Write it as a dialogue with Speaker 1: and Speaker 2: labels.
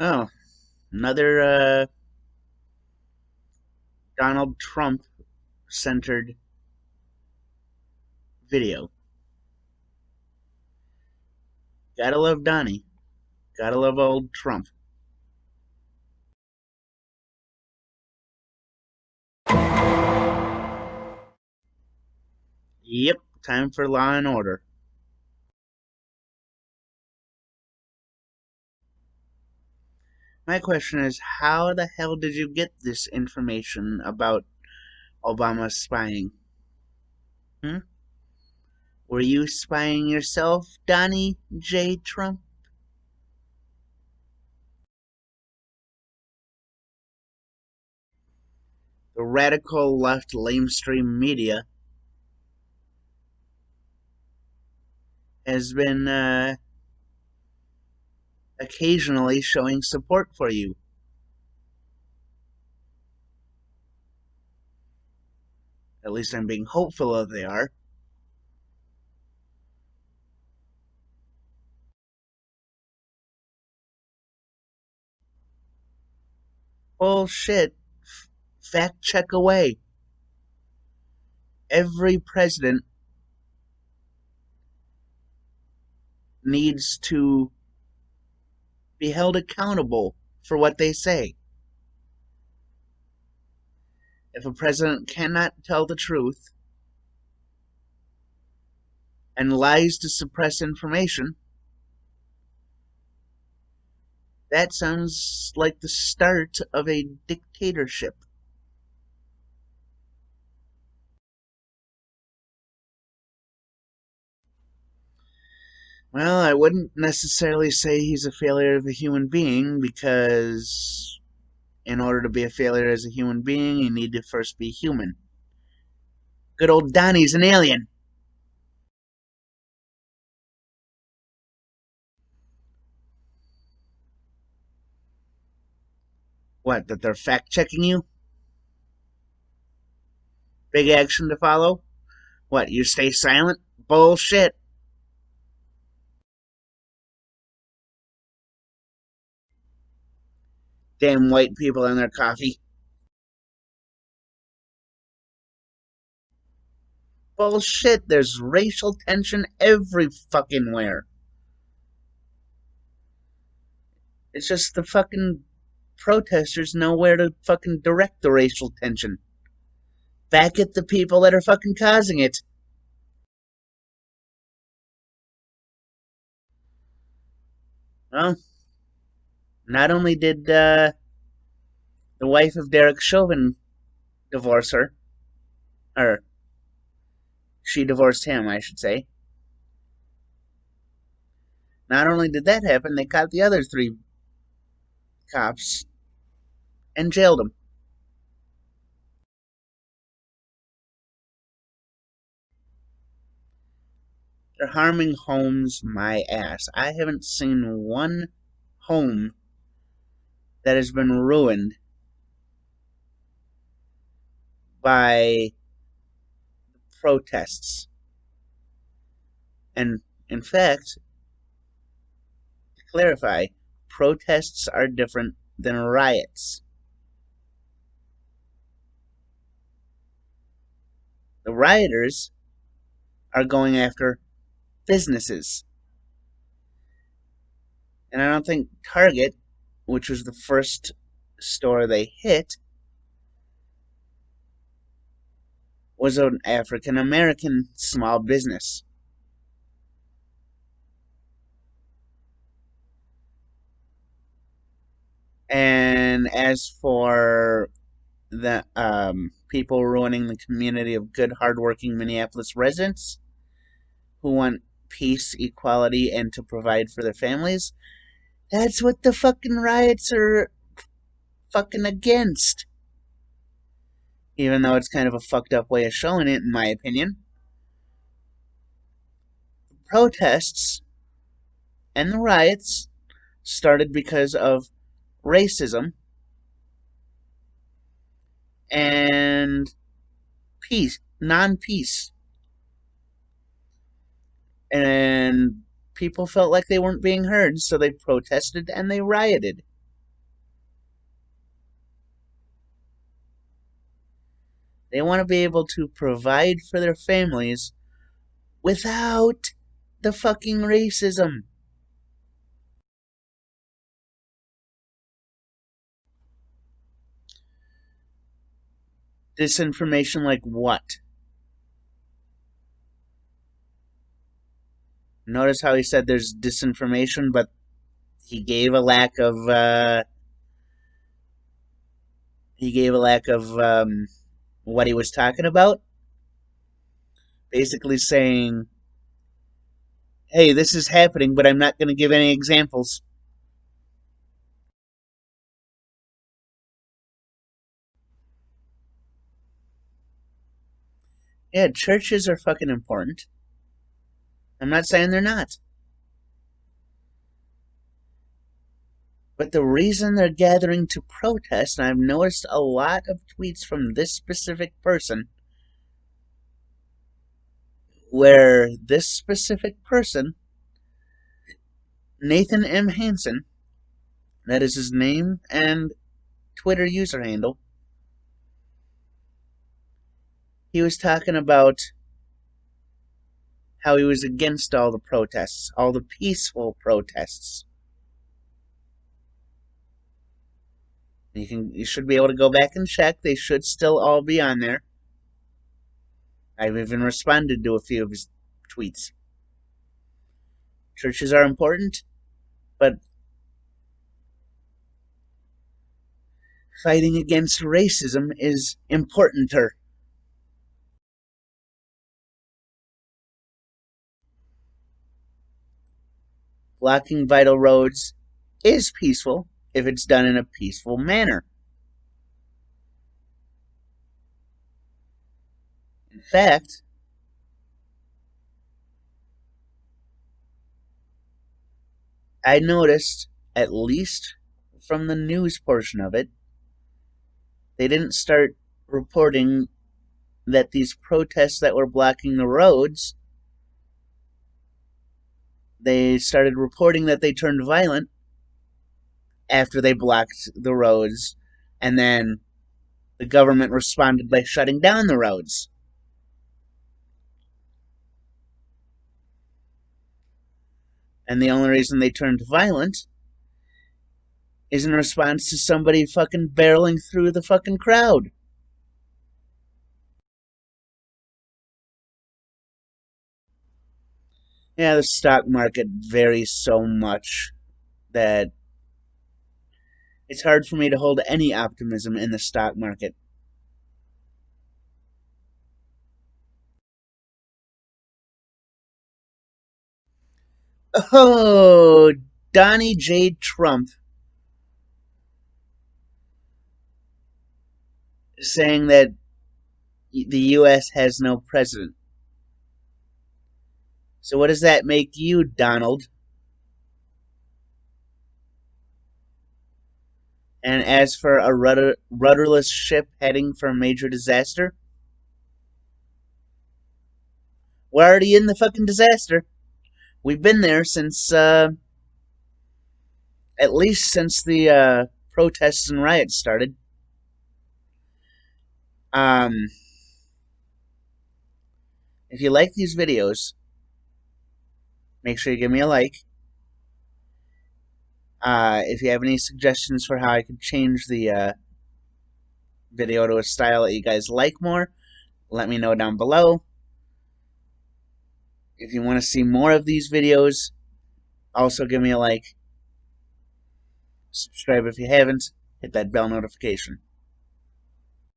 Speaker 1: Oh, another Donald Trump centered video. Gotta love Donnie. Gotta love old Trump. Yep, time for Law and Order. My question is, how the hell did you get this information about Obama spying? Hmm? Were you spying yourself, Donnie J. Trump? The radical left lamestream media has been occasionally showing support for you. At least I'm being hopeful that they are. Bullshit. Fact check away. Every president needs to be held accountable for what they say. If a president cannot tell the truth and lies to suppress information, that sounds like the start of a dictatorship. Well, I wouldn't necessarily say he's a failure of a human being because in order to be a failure as a human being, you need to first be human. Good old Donnie's an alien. What, that they're fact checking you? Big action to follow? What, you stay silent? Bullshit. Damn white people and their coffee. Bullshit, there's racial tension every fucking where. It's just the fucking protesters know where to fucking direct the racial tension. Back at the people that are fucking causing it. Well, not only did the wife of Derek Chauvin divorce her, or she divorced him, I should say. Not only did that happen, they caught the other three cops and jailed them. They're harming homes my ass. I haven't seen one home that has been ruined by protests. And in fact, to clarify, protests are different than riots. The rioters are going after businesses. And I don't think Target, which was the first store they hit, was an African American small business. And as for the people ruining the community of good, hardworking Minneapolis residents who want peace, equality, and to provide for their families, that's what the fucking riots are fucking against. Even though it's kind of a fucked up way of showing it, in my opinion. Protests and the riots started because of racism and peace, non peace. And people felt like they weren't being heard, so they protested and they rioted. They want to be able to provide for their families without the fucking racism. Disinformation like what? Notice how he said there's disinformation, but he gave a lack of what he was talking about. Basically saying, "Hey, this is happening, but I'm not going to give any examples." Yeah, churches are fucking important. I'm not saying they're not. But the reason they're gathering to protest, and I've noticed a lot of tweets from this specific person, where this specific person, Nathan M. Hansen, that is his name and Twitter user handle, he was talking about how he was against all the protests, all the peaceful protests. You should be able to go back and check. They should still all be on there. I've even responded to a few of his tweets. Churches are important, but fighting against racism is importanter. Blocking vital roads is peaceful if it's done in a peaceful manner. In fact, I noticed, at least from the news portion of it, they didn't start reporting that these protests that were blocking the roads, they started reporting that they turned violent after they blocked the roads, and then the government responded by shutting down the roads. And the only reason they turned violent is in response to somebody fucking barreling through the fucking crowd. Yeah, the stock market varies so much that it's hard for me to hold any optimism in the stock market. Oh, Donnie J. Trump saying that the U.S. has no president. So, what does that make you, Donald? And as for a rudderless ship heading for a major disaster, we're already in the fucking disaster. We've been there since, at least since the protests and riots started. Um, if you like these videos, make sure you give me a like. If you have any suggestions for how I could change the video to a style that you guys like more, let me know down below. If you want to see more of these videos, also give me a like. Subscribe if you haven't. Hit that bell notification.